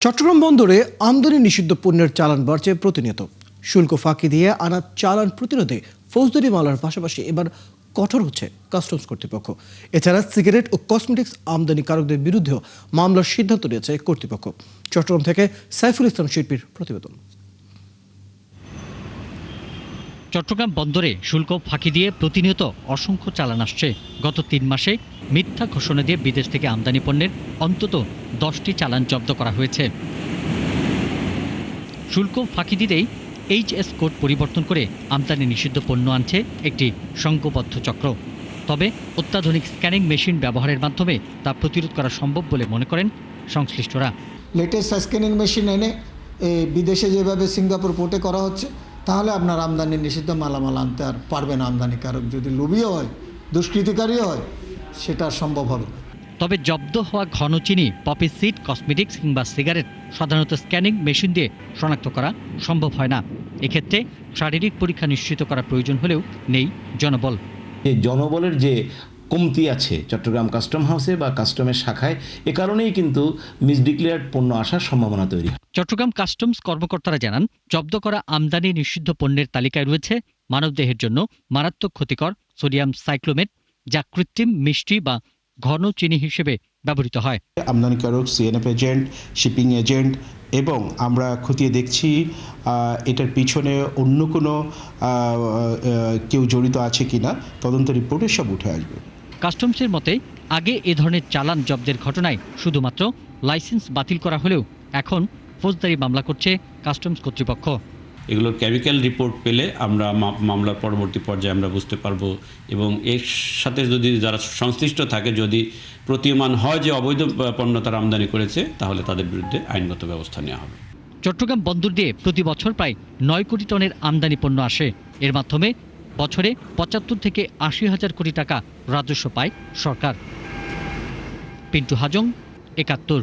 চট্টগ্রাম বন্দরে আমদানি নিষিদ্ধ পণ্যের চালান বাড়ছে প্রতিনিয়ত। শুল্ক ফাঁকি দিয়ে আনা চালান প্রতিরোধে ফৌজদারি মামলার পাশাপাশি এবার কঠোর হচ্ছে কাস্টমস কর্তৃপক্ষ। এছাড়া সিগারেট ও কসমেটিক্স আমদানিকারকদের বিরুদ্ধেও মামলার সিদ্ধান্ত নিয়েছে কর্তৃপক্ষ। চট্টগ্রাম থেকে সাইফুল ইসলাম শিল্পীর প্রতিবেদন। চট্টগ্রাম বন্দরে শুল্ক ফাঁকি দিয়ে প্রতিনিয়ত অসংখ্য চালান আসছে। গত ৩ মাসে মিথ্যা ঘোষণা দিয়ে বিদেশ থেকে আমদানি পণ্যের অন্তত 10টি চালান জব্দ করা হয়েছে। শুল্ক ফাঁকি দিতেই এইচএস কোড পরিবর্তন করে আমদানি নিষিদ্ধ পণ্য আনছে একটি সংঘবদ্ধ চক্র। তবে অত্যাধুনিক স্ক্যানিং মেশিন ব্যবহারের মাধ্যমে তা প্রতিরোধ করা সম্ভব বলে মনে করেন সংশ্লিষ্টরা। লেটেস্ট স্ক্যানিং মেশিন এনে বিদেশে যেভাবে সিঙ্গাপুর পোর্টে করা হচ্ছে, তাহলে আপনার আমদানি নিষিদ্ধ মালামাল আনতে আর পারবে না আমদানিকারক। যদি লোভীও হয়, দুষ্কৃতিকারীও হয়, সেটা সম্ভব হবে না। তবে জব্দ হওয়া ঘন চিনি, পপি সিড, কসমেটিক্স কিংবা সিগারেট সাধারণত স্ক্যানিং মেশিন দিয়ে শনাক্ত করা সম্ভব হয় না। এক্ষেত্রে শারীরিক পরীক্ষা নিশ্চিত করা প্রয়োজন হলেও নেই জনবল। জনবলের যে কমতি আছে চট্টগ্রাম কাস্টম হাউসে বা কাস্টমের শাখায়, এ কারণেই কিন্তু মিসডিক্লেয়ার্ড পণ্য আসার সম্ভাবনা তৈরি। চট্টগ্রাম কাস্টমস কর্মকর্তারা জানান, জব্দ করা আমদানি নিষিদ্ধ পণ্যের তালিকায় রয়েছে মানবদেহের জন্য মারাত্মক ক্ষতিকর সোডিয়াম সাইক্লোমেট, যা কৃত্রিম মিষ্টি বা ঘন চিনি হিসেবে ব্যবহৃত হয়। আমদানিকারক, সিএনএফ এজেন্ট, শিপিং এজেন্ট এবং আমরা খতিয়ে দেখছি এটার পিছনে অন্য কোনো কেউ জড়িত আছে কিনা। তদন্ত রিপোর্টে সব উঠে আসবে। কাস্টমসের মতে, আগে এ ধরনের চালান জব্দের ঘটনায় শুধুমাত্র লাইসেন্স বাতিল করা হলেও এখন ফৌজদারি মামলা করছে কাস্টমস কর্তৃপক্ষ। এগুলোর কেমিক্যাল রিপোর্ট পেলে আমরা মামলার পরবর্তী পর্যায়ে আমরা বুঝতে পারবো, এবং এর সাথে যদি যারা সংশ্লিষ্ট থাকে, যদি প্রতীয়মান হয় যে অবৈধ পণ্য তারা আমদানি করেছে, তাহলে তাদের বিরুদ্ধে আইনগত ব্যবস্থা নেওয়া হবে। চট্টগ্রাম বন্দর দিয়ে প্রতি বছর প্রায় 9 কোটি টনের আমদানি পণ্য আসে। এর মাধ্যমে বছরে 75 থেকে 80 হাজার কোটি টাকা রাজস্ব পায় সরকার। পিন্টু হাজং, ৭১।